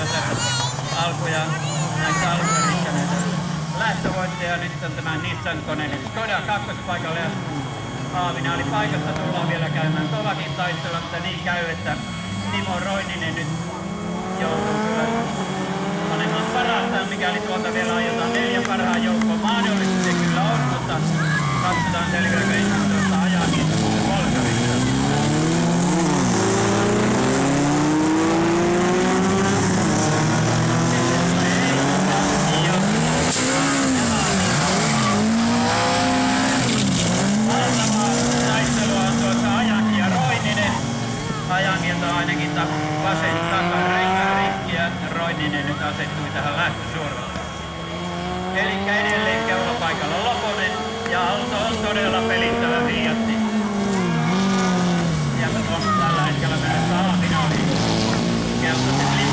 jo tässä alkuja näissä alkueristä näitä lähtövoitteja. Nyt on tämä Nissan-kone nyt Skoda kakkospaikalle ja Aavina oli paikassa. Tullaan vielä käymään kovakin taistelu, mutta niin käy, että Timo Roininen nyt joutuu kyllä panemaan parastaan, mikäli tuolta vielä aiotaan 4 parhaan joukkoon. Mahdollisesti se kyllä on, mutta katsotaan selviääkö ihan tuosta ajakin Volkarista. Ajangilta ainakin vasen takarenkaan rikki ja Roininen nyt asettui tähän lähtösuoralle. Elikkä edelleen keulapaikalla Loponen ja auto on todella pelittävä Fiatti. Ja on tällä hetkellä myös Aavina oli keltaiset